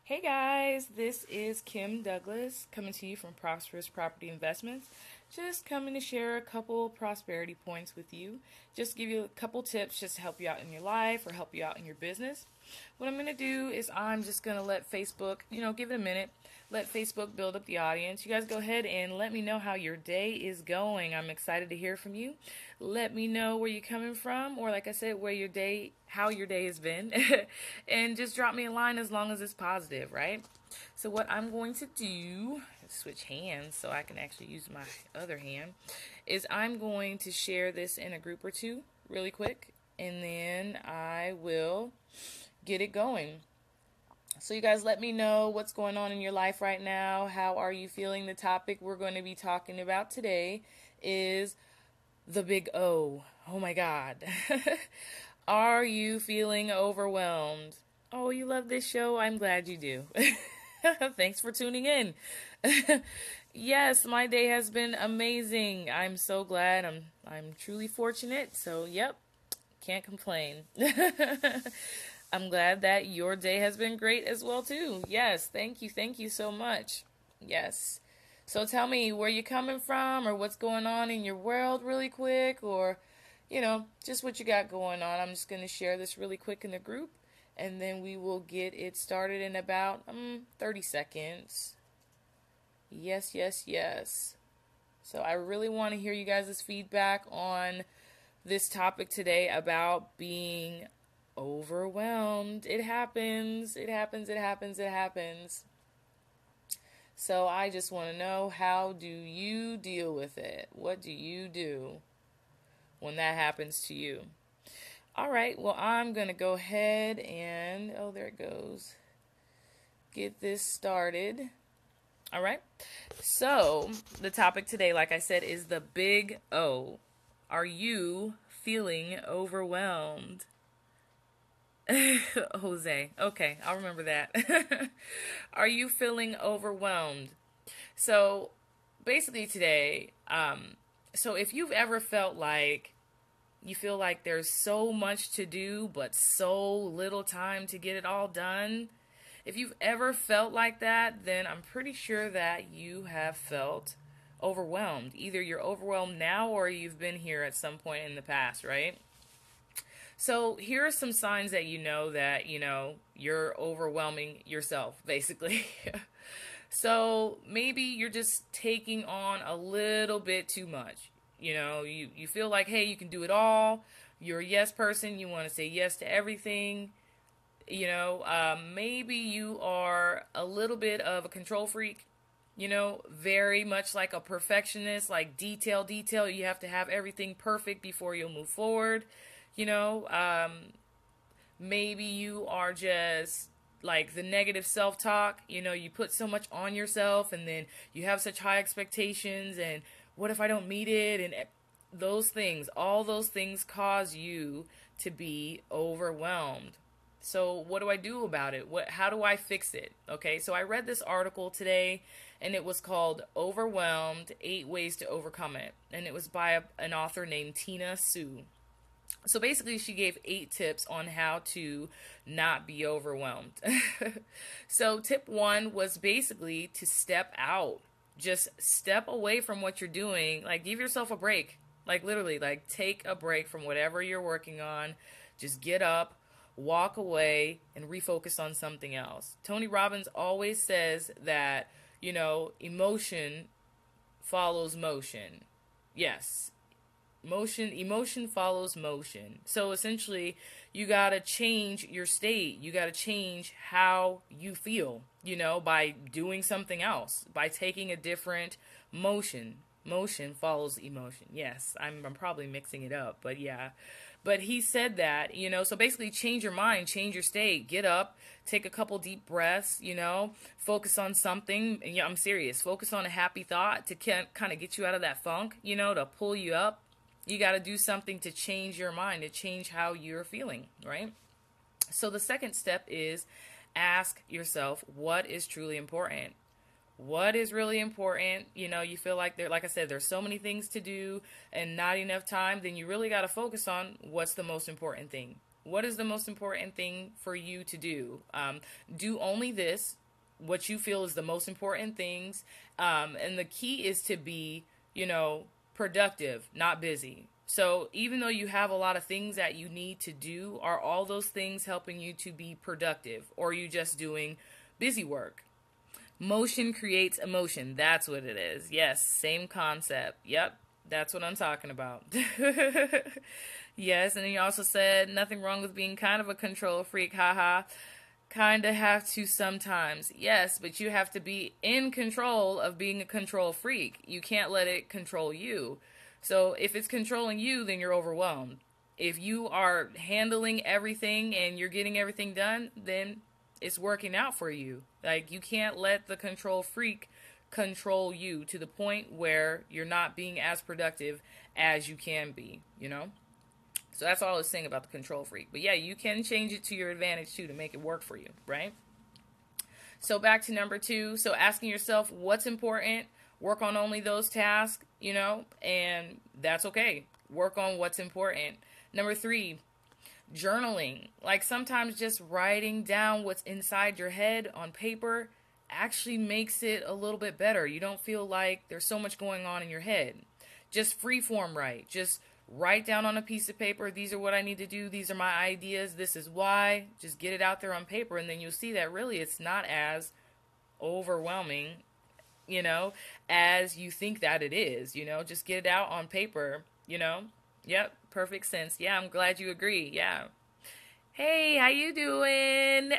Hey guys, this is Kim Douglas coming to you from Prosperous Property Investments. Just coming to share a couple prosperity points with you. Just give you a couple tips just to help you out in your life or help you out in your business. What I'm going to do is I'm just going to let Facebook, give it a minute. Let Facebook build up the audience. You guys go ahead and let me know how your day is going. I'm excited to hear from you. Let me know where you're coming from, or like I said, how your day has been, and just drop me a line as long as it's positive, right? So what I'm going to do, switch hands so I can actually use my other hand, is I'm going to share this in a group or two really quick, and then I will get it going. So you guys let me know what's going on in your life right now. How are you feeling? The topic we're going to be talking about today is the big O. Oh my God. Are you feeling overwhelmed? Oh, you love this show? I'm glad you do. Thanks for tuning in. Yes, my day has been amazing. I'm so glad. I'm truly fortunate. So, yep, can't complain. I'm glad that your day has been great as well too. Yes, thank you. Thank you so much. Yes. So tell me where you're coming from or what's going on in your world really quick, or just what you got going on. I'm just going to share this really quick in the group, and then we will get it started in about 30 seconds. Yes, yes, yes. So I really want to hear you guys' feedback on this topic today about being overwhelmed. It happens. It happens. It happens. It happens. So I just want to know, how do you deal with it? What do you do when that happens to you? All right, well, I'm going to go ahead and, oh, there it goes, get this started. All right, so the topic today, like I said, is the big O. Are you feeling overwhelmed? Jose. Okay, I'll remember that. Are you feeling overwhelmed? So basically today, so if you've ever felt like you feel like there's so much to do but so little time to get it all done, if you've ever felt like that, then I'm pretty sure that you have felt overwhelmed. Either you're overwhelmed now or you've been here at some point in the past, right? So here are some signs that that, you're overwhelming yourself, basically. So maybe you're just taking on a little bit too much. You feel like, hey, you can do it all. You're a yes person. You want to say yes to everything. Maybe you are a little bit of a control freak. Very much like a perfectionist, like detail. You have to have everything perfect before you'll move forward. You know, um, Maybe you are just like the negative self-talk. You put so much on yourself, and then you have such high expectations, and what if I don't meet it? And all those things cause you to be overwhelmed. So what do I do about it? How do I fix it? Okay, so I read this article today, and it was called Overwhelmed, 8 Ways to Overcome It. And it was by an author named Tina Sue. So basically, she gave 8 tips on how to not be overwhelmed. So tip 1 was basically to step out. Just step away from what you're doing. Like, give yourself a break. Like, literally, like, take a break from whatever you're working on. Just get up, walk away, and refocus on something else. Tony Robbins always says that, emotion follows motion. Yes, emotion follows motion. So essentially, you got to change your state. You got to change how you feel, by doing something else, by taking a different motion. Motion follows emotion. Yes, I'm probably mixing it up, but yeah. But he said that, so basically change your mind, change your state, get up, take a couple deep breaths, focus on something. And yeah, I'm serious. Focus on a happy thought to kind of get you out of that funk, to pull you up. You got to do something to change your mind, to change how you're feeling, right? So the second step is ask yourself, what is truly important? What is really important? You feel like like I said, there's so many things to do and not enough time. Then you really got to focus on what's the most important thing. What is the most important thing for you to do? Do only this, what you feel is the most important things. And the key is to be, productive, not busy. So even though you have a lot of things that you need to do, are all those things helping you to be productive? Or are you just doing busy work? Motion creates emotion. That's what it is. Yes, same concept. Yep, that's what I'm talking about. Yes, and then you also said nothing wrong with being kind of a control freak. Haha. Kind of have to sometimes. Yes, but you have to be in control of being a control freak. You can't let it control you. So if it's controlling you, then you're overwhelmed. If you are handling everything and you're getting everything done, then it's working out for you. Like, you can't let the control freak control you to the point where you're not being as productive as you can be, So that's all I was saying about the control freak. But yeah, you can change it to your advantage too to make it work for you, right? So back to number 2. So asking yourself what's important, work on only those tasks, and that's okay. Work on what's important. Number 3, journaling. Like, sometimes just writing down what's inside your head on paper actually makes it a little bit better. You don't feel like there's so much going on in your head. Just freeform write. Just write down on a piece of paper, these are what I need to do, these are my ideas, this is why. Just get it out there on paper, and then you'll see that really it's not as overwhelming, as you think that it is. Just get it out on paper, Yep, perfect sense. Yeah, I'm glad you agree. Yeah. Hey, how you doing?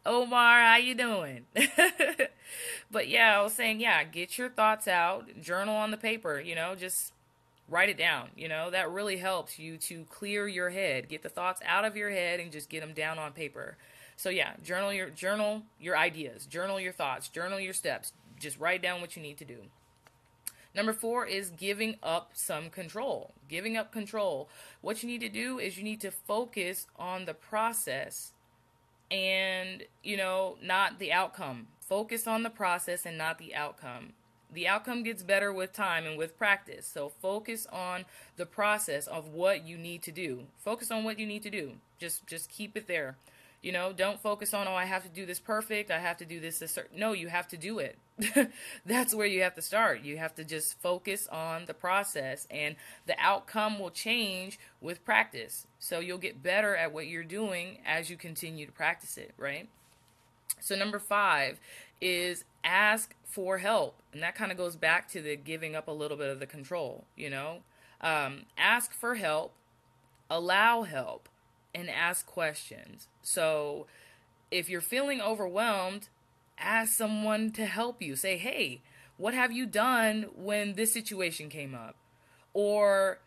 Omar, how you doing? But yeah, I was saying, yeah, get your thoughts out, journal on the paper, just write it down. That really helps you to clear your head, get the thoughts out of your head and just get them down on paper. So yeah, journal your ideas, journal your thoughts, journal your steps. Just write down what you need to do. Number 4 is giving up some control. Giving up control. What you need to do is you need to focus on the process and, not the outcome. Focus on the process and not the outcome. The outcome gets better with time and with practice. So focus on the process of what you need to do. Focus on what you need to do. Just keep it there. Don't focus on, I have to do this perfect. I have to do this. No, you have to do it. That's where you have to start. You have to just focus on the process, and the outcome will change with practice. So you'll get better at what you're doing as you continue to practice it, right? So number 5 is ask for help. And that kind of goes back to the giving up a little bit of the control, Ask for help, allow help, and ask questions. So if you're feeling overwhelmed, ask someone to help you. Say, hey, what have you done when this situation came up? Or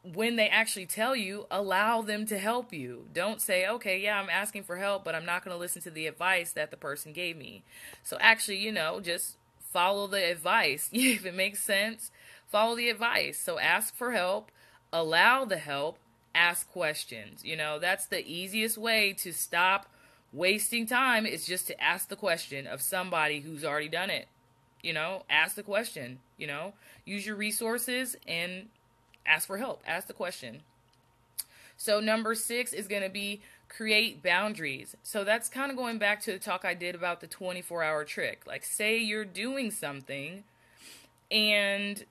when they actually tell you, allow them to help you. Don't say, okay, yeah, I'm asking for help, but I'm not going to listen to the advice that the person gave me. So actually, just follow the advice. If it makes sense, follow the advice. So ask for help, allow the help, ask questions. That's the easiest way to stop wasting time, is just to ask the question of somebody who's already done it. Ask the question, use your resources and ask for help. Ask the question. So number 6 is going to be create boundaries. So that's kind of going back to the talk I did about the 24-hour trick. Like, say you're doing something and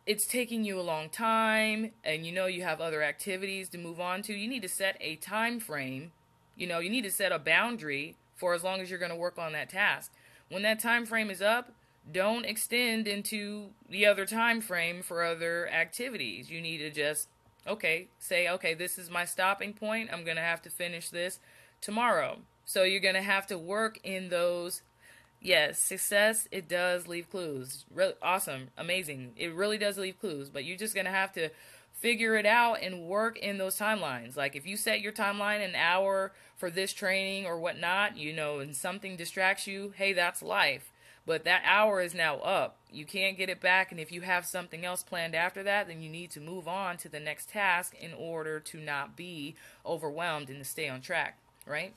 it's taking you a long time and you have other activities to move on to. You need to set a time frame. You need to set a boundary for as long as you're going to work on that task. When that time frame is up, don't extend into the other time frame for other activities. You need to just, say, this is my stopping point. I'm going to have to finish this tomorrow. So you're going to have to work in those. Yes, success, it does leave clues. Really awesome, amazing. It really does leave clues, but you're just going to have to figure it out and work in those timelines. Like, if you set your timeline an hour for this training or whatnot, and something distracts you, hey, that's life. But that hour is now up. You can't get it back, and if you have something else planned after that, then you need to move on to the next task in order to not be overwhelmed and to stay on track, right?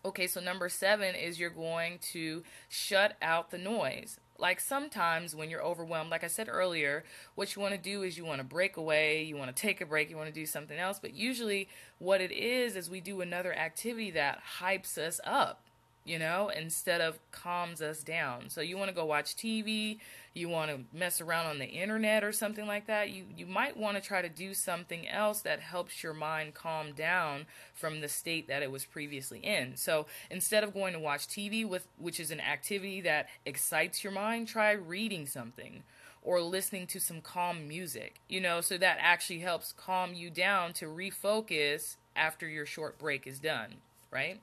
Okay, so number 7 is you're going to shut out the noise. like sometimes when you're overwhelmed, like I said earlier, what you want to do is you want to break away, you want to take a break, you want to do something else. But usually what it is we do another activity that hypes us up, instead of calms us down. So you want to go watch TV, you want to mess around on the internet or something like that. You might want to try to do something else that helps your mind calm down from the state that it was previously in. So instead of going to watch TV, which is an activity that excites your mind, try reading something or listening to some calm music, so that actually helps calm you down to refocus after your short break is done, right?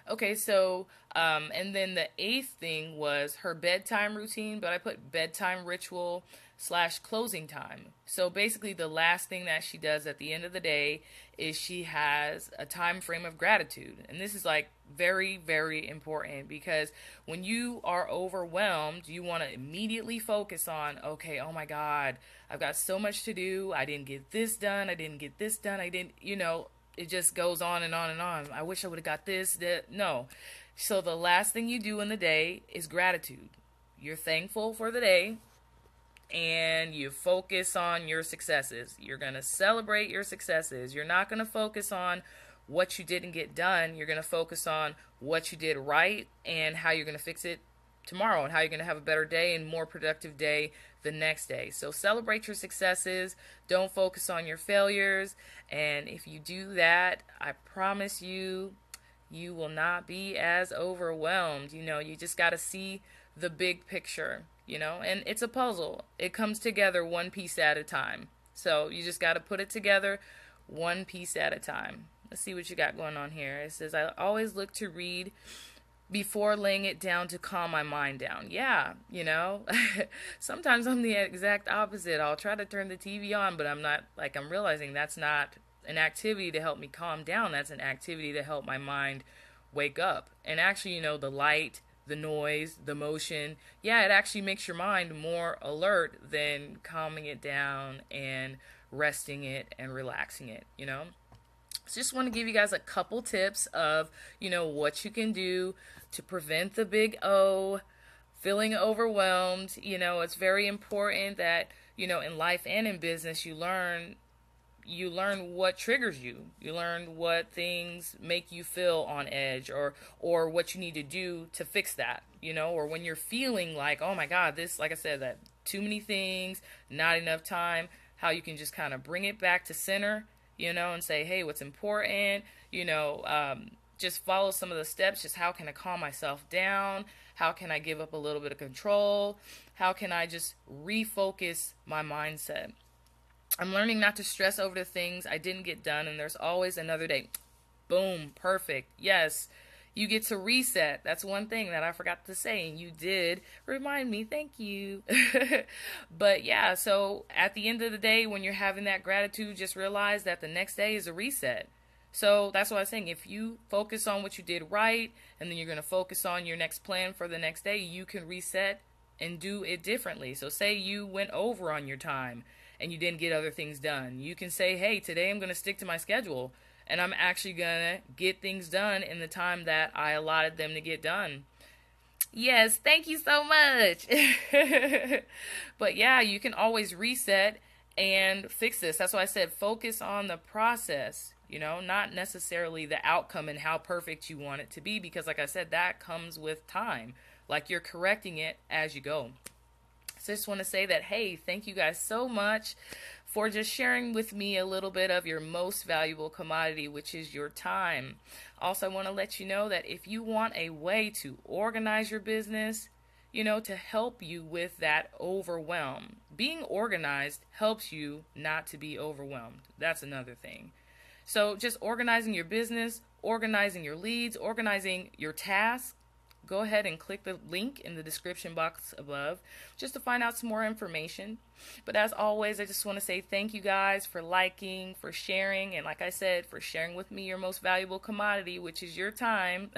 Okay, so, and then the 8th thing was her bedtime routine, but I put bedtime ritual / closing time. So basically the last thing that she does at the end of the day is she has a time frame of gratitude. And this is like very, very important, because when you are overwhelmed, you want to immediately focus on, okay, oh my God, I've got so much to do. I didn't get this done. I didn't get this done. I didn't, it just goes on and on and on. I wish I would have got this, that. No. So the last thing you do in the day is gratitude. You're thankful for the day, and you focus on your successes. You're going to celebrate your successes. You're not going to focus on what you didn't get done. You're going to focus on what you did right and how you're going to fix it tomorrow, and how you're going to have a better day and more productive day the next day. So celebrate your successes. Don't focus on your failures. And if you do that, I promise you, you will not be as overwhelmed. You just got to see the big picture, and it's a puzzle. It comes together one piece at a time. So you just got to put it together one piece at a time. Let's see what you got going on here. It says, I always look to read before laying it down to calm my mind down. Yeah, sometimes I'm the exact opposite. I'll try to turn the TV on, but I'm realizing that's not an activity to help me calm down. That's an activity to help my mind wake up. And actually, the light, the noise, the motion, yeah, it actually makes your mind more alert than calming it down and resting it and relaxing it, So just want to give you guys a couple tips of, what you can do to prevent the big O, feeling overwhelmed. It's very important that, in life and in business, you learn what triggers you. You learn what things make you feel on edge, or what you need to do to fix that, or when you're feeling like, oh my God, this, like I said, that too many things, not enough time, how you can just kind of bring it back to center, and say, hey, what's important, just follow some of the steps. Just how can I calm myself down? How can I give up a little bit of control? How can I just refocus my mindset? I'm learning not to stress over the things I didn't get done, and there's always another day. Boom, perfect. Yes, you get to reset. That's one thing that I forgot to say, and you did remind me. Thank you. But yeah, so at the end of the day, when you're having that gratitude, just realize that the next day is a reset. So that's what I was saying. If you focus on what you did right, and then you're going to focus on your next plan for the next day, you can reset and do it differently. So say you went over on your time and you didn't get other things done. You can say, hey, today I'm going to stick to my schedule, and I'm actually going to get things done in the time that I allotted them to get done. Yes, thank you so much. But yeah, you can always reset and fix this. That's why I said focus on the process, not necessarily the outcome and how perfect you want it to be, because like I said, that comes with time. Like you're correcting it as you go. So I just want to say that, hey, thank you guys so much for just sharing with me a little bit of your most valuable commodity, which is your time. Also, I want to let you know that if you want a way to organize your business, to help you with that overwhelm, being organized helps you not to be overwhelmed. That's another thing. So just organizing your business, organizing your leads, organizing your tasks, go ahead and click the link in the description box above just to find out some more information. But as always, I just want to say thank you guys for liking, for sharing, and like I said, for sharing with me your most valuable commodity, which is your time.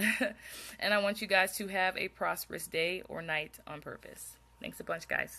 And I want you guys to have a prosperous day or night on purpose. Thanks a bunch, guys.